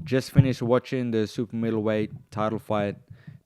Just finished watching the super middleweight title fight,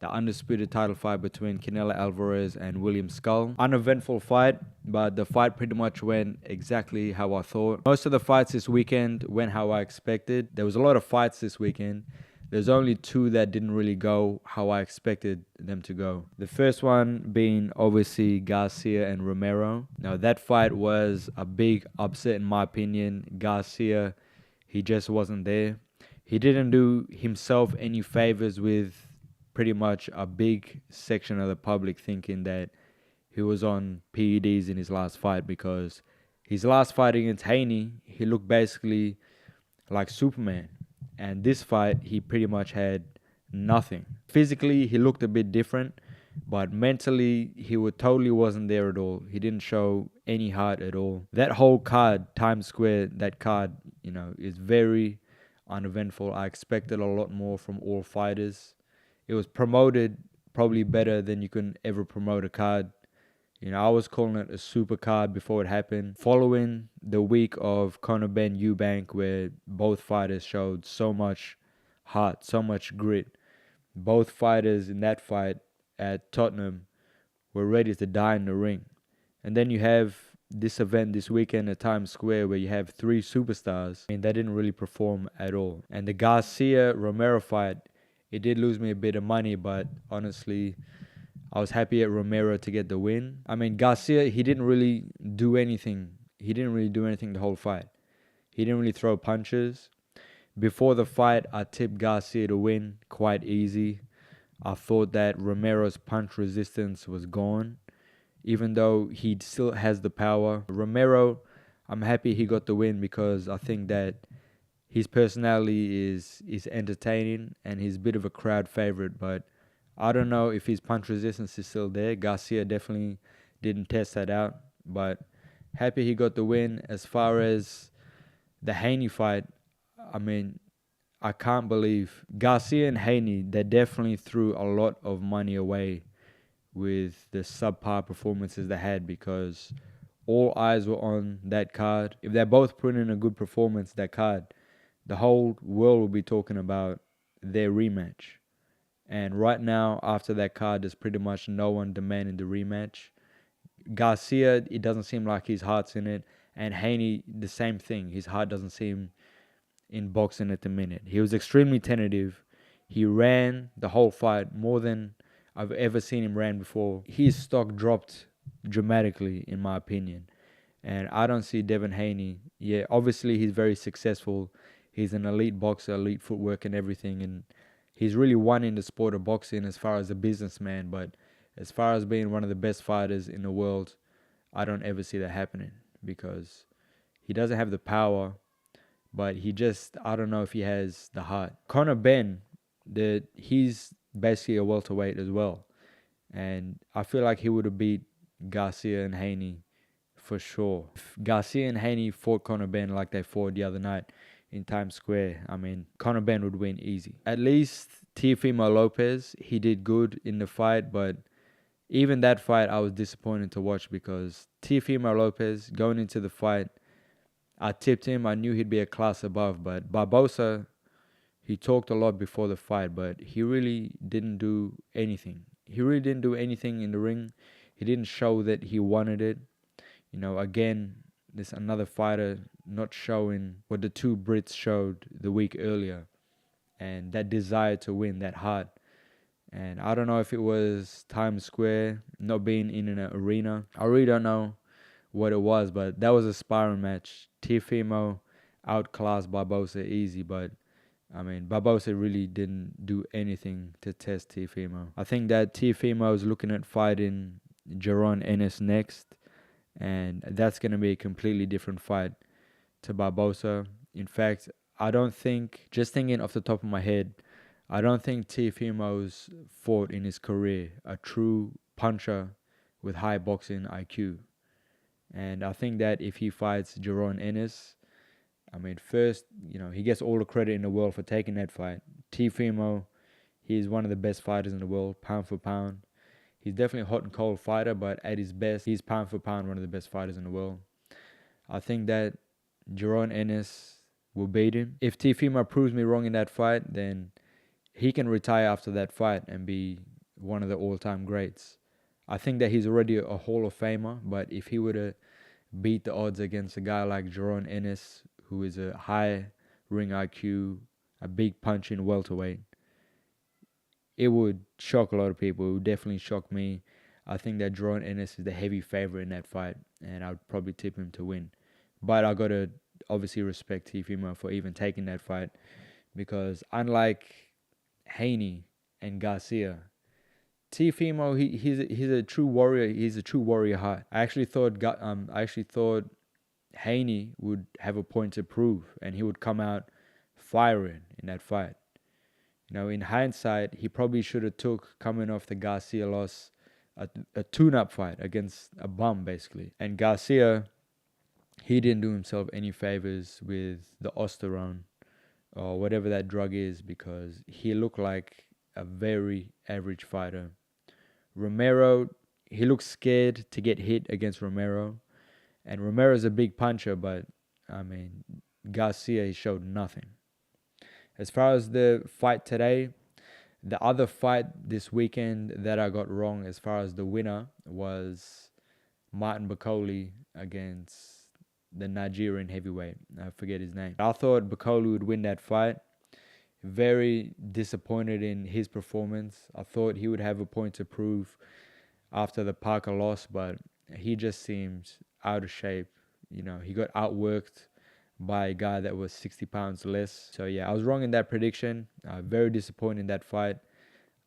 the undisputed title fight between Canelo Alvarez and William Scull. Uneventful fight, but the fight pretty much went exactly how I thought. Most of the fights this weekend went how I expected. There was a lot of fights this weekend. There's only two that didn't really go how I expected them to go. The first one being obviously Garcia and Romero. Now that fight was a big upset in my opinion. Garcia, he just wasn't there. He didn't do himself any favors with pretty much a big section of the public thinking that he was on PEDs in his last fight, because his last fight against Haney, he looked basically like Superman. And this fight, he pretty much had nothing. Physically, he looked a bit different, but mentally, he totally wasn't there at all. He didn't show any heart at all. That whole card, Times Square, that card, is very uneventful. I expected a lot more from all fighters. It was promoted probably better than you can ever promote a card. I was calling it a super card before it happened. Following the week of Conor Ben Eubank, where both fighters showed so much heart, so much grit. Both fighters in that fight at Tottenham were ready to die in the ring. And then you have this event this weekend at Times Square where you have three superstars. They didn't really perform at all. And the Garcia-Romero fight, it did lose me a bit of money, but honestly, I was happy at Romero to get the win. Garcia, he didn't really do anything. He didn't really do anything the whole fight. He didn't really throw punches. Before the fight, I tipped Garcia to win quite easy. I thought that Romero's punch resistance was gone, even though he still has the power. Romero, I'm happy he got the win because I think that his personality is entertaining and he's a bit of a crowd favorite, but I don't know if his punch resistance is still there. Garcia definitely didn't test that out, but happy he got the win. As far as the Haney fight, I can't believe Garcia and Haney, they definitely threw a lot of money away with the subpar performances they had, because all eyes were on that card. If they both put in a good performance, that card, the whole world will be talking about their rematch. And right now, after that card, there's pretty much no one demanding the rematch. Garcia, it doesn't seem like his heart's in it. And Haney, the same thing. His heart doesn't seem in boxing at the minute. He was extremely tentative. He ran the whole fight more than I've ever seen him ran before. His stock dropped dramatically, in my opinion. And I don't see Devin Haney. Yeah, obviously he's very successful. He's an elite boxer, elite footwork and everything. And he's really won in the sport of boxing as far as a businessman, but as far as being one of the best fighters in the world, I don't ever see that happening, because he doesn't have the power, but I don't know if he has the heart. Conor Ben, he's basically a welterweight as well, and I feel like he would have beat Garcia and Haney for sure. If Garcia and Haney fought Conor Ben like they fought the other night in Times Square, Conor Ben would win easy. At least Teofimo Lopez, he did good in the fight, but even that fight I was disappointed to watch, because Teofimo Lopez, going into the fight, I tipped him. I knew he'd be a class above, but Barbosa, he talked a lot before the fight, but he really didn't do anything. He really didn't do anything in the ring. He didn't show that he wanted it. Again, there's another fighter not showing what the two Brits showed the week earlier, and that desire to win, that heart. And I don't know if it was Times Square, not being in an arena. I really don't know what it was, but that was a sparring match. Teofimo outclassed Barbosa easy, but Barbosa really didn't do anything to test Teofimo. I think that Teofimo is looking at fighting Jaron Ennis next, and that's going to be a completely different fight to Barbosa. In fact, I don't think, just thinking off the top of my head, I don't think Teofimo's fought in his career a true puncher with high boxing IQ. And I think that if he fights Jaron Ennis, first, he gets all the credit in the world for taking that fight. Teofimo, he's one of the best fighters in the world, pound for pound. He's definitely a hot and cold fighter, but at his best, he's pound for pound one of the best fighters in the world. I think that Jaron Ennis will beat him. If Teofimo proves me wrong in that fight, then he can retire after that fight and be one of the all-time greats. I think that he's already a Hall of Famer, but if he were to beat the odds against a guy like Jaron Ennis, who is a high ring IQ, a big punch in welterweight, it would shock a lot of people. It would definitely shock me. I think that Jaron Ennis is the heavy favorite in that fight, and I would probably tip him to win. But I got to obviously respect Teofimo for even taking that fight, because unlike Haney and Garcia, Teofimo, he's a true warrior. He's a true warrior heart. I actually thought Haney would have a point to prove, and he would come out firing in that fight. In hindsight, he probably should have took, coming off the Garcia loss, a tune-up fight against a bum, basically. And Garcia, he didn't do himself any favors with the Osterone or whatever that drug is, because he looked like a very average fighter. Romero, he looked scared to get hit against Romero. And Romero's a big puncher, but, Garcia, he showed nothing. As far as the fight today, the other fight this weekend that I got wrong as far as the winner was Martin Bakole against the Nigerian heavyweight. I forget his name. I thought Bakole would win that fight. Very disappointed in his performance. I thought he would have a point to prove after the Parker loss, but he just seemed out of shape. He got outworked by a guy that was 60 pounds less. So yeah, I was wrong in that prediction. Very disappointed in that fight.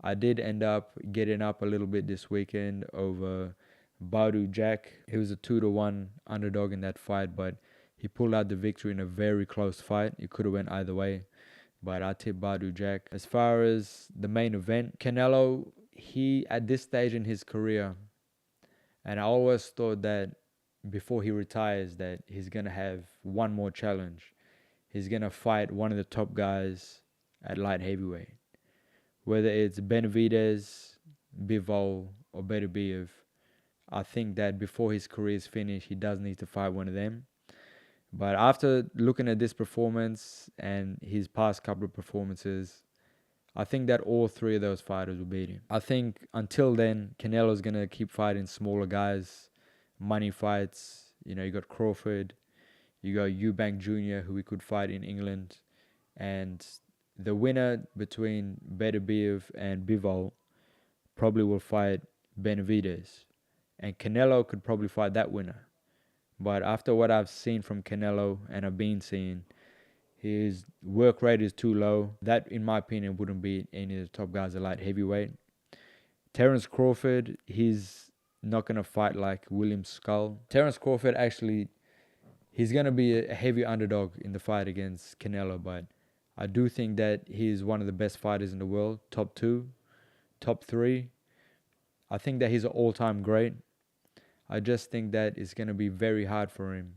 I did end up getting up a little bit this weekend over Badu Jack. He was a 2-1 underdog in that fight, but he pulled out the victory in a very close fight. It could have went either way, but I tipped Badu Jack. As far as the main event, Canelo, he at this stage in his career, and I always thought that before he retires that he's going to have one more challenge. He's going to fight one of the top guys at light heavyweight. Whether it's Benavidez, Bivol, or Beterbiev, I think that before his career is finished, he does need to fight one of them. But after looking at this performance and his past couple of performances, I think that all three of those fighters will beat him. I think until then, Canelo's going to keep fighting smaller guys, money fights. You got Crawford, you got Eubank Jr., who we could fight in England, and the winner between Beterbiev and Bivol probably will fight Benavidez, and Canelo could probably fight that winner. But after what I've seen from Canelo and I've been seeing, his work rate is too low. That, in my opinion, wouldn't beat any of the top guys at light heavyweight. Terence Crawford, he's not going to fight like William Scull. Terence Crawford, actually, he's going to be a heavy underdog in the fight against Canelo, but I do think that he's one of the best fighters in the world. Top 2, top 3. I think that he's an all-time great. I just think that it's going to be very hard for him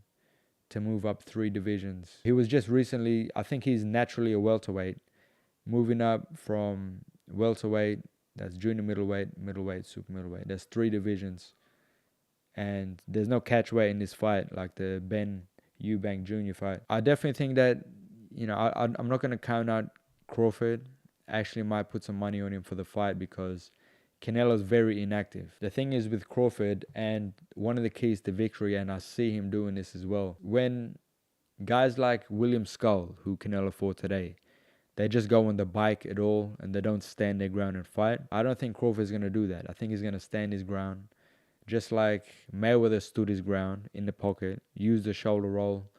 to move up 3 divisions. He was just recently, I think he's naturally a welterweight, moving up from welterweight, that's junior middleweight, middleweight, super middleweight. There's 3 divisions. And there's no catch weight in this fight like the Ben Eubank Jr. fight. I definitely think that, I'm not going to count out Crawford. Actually might put some money on him for the fight because Canelo's very inactive. The thing is with Crawford, and one of the keys to victory, and I see him doing this as well, when guys like William Scull, who Canelo fought today, they just go on the bike at all and they don't stand their ground and fight. I don't think Crawford's going to do that. I think he's going to stand his ground. Just like Mayweather stood his ground in the pocket, used the shoulder roll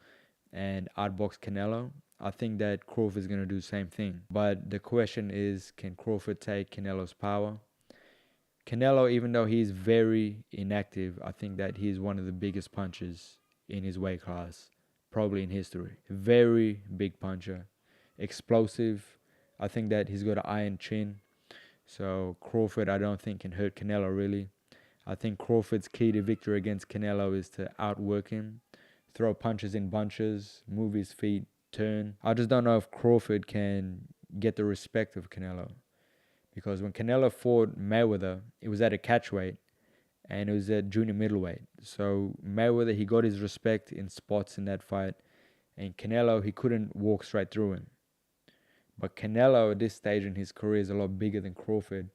and outboxed Canelo. I think that Crawford's going to do the same thing. But the question is, can Crawford take Canelo's power? Canelo, even though he's very inactive, I think that he's one of the biggest punchers in his weight class, probably in history. Very big puncher. Explosive. I think that he's got an iron chin. So Crawford, I don't think, can hurt Canelo really. I think Crawford's key to victory against Canelo is to outwork him, throw punches in bunches, move his feet, turn. I just don't know if Crawford can get the respect of Canelo. Because when Canelo fought Mayweather, it was at a catchweight and it was at junior middleweight. So Mayweather, he got his respect in spots in that fight. And Canelo, he couldn't walk straight through him. But Canelo at this stage in his career is a lot bigger than Crawford.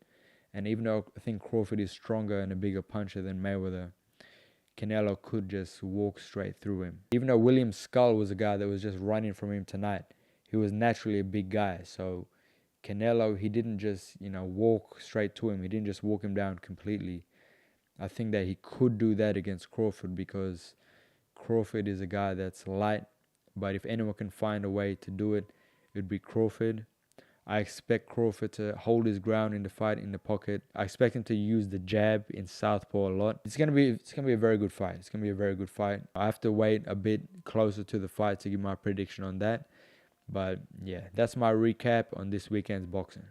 And even though I think Crawford is stronger and a bigger puncher than Mayweather, Canelo could just walk straight through him. Even though William Scull was a guy that was just running from him tonight, he was naturally a big guy. So Canelo, he didn't just, walk straight to him. He didn't just walk him down completely. I think that he could do that against Crawford because Crawford is a guy that's light. But if anyone can find a way to do it, it would be Crawford. I expect Crawford to hold his ground in the fight, in the pocket. I expect him to use the jab in southpaw a lot. It's gonna be a very good fight. It's gonna be a very good fight. I have to wait a bit closer to the fight to give my prediction on that. But yeah, that's my recap on this weekend's boxing.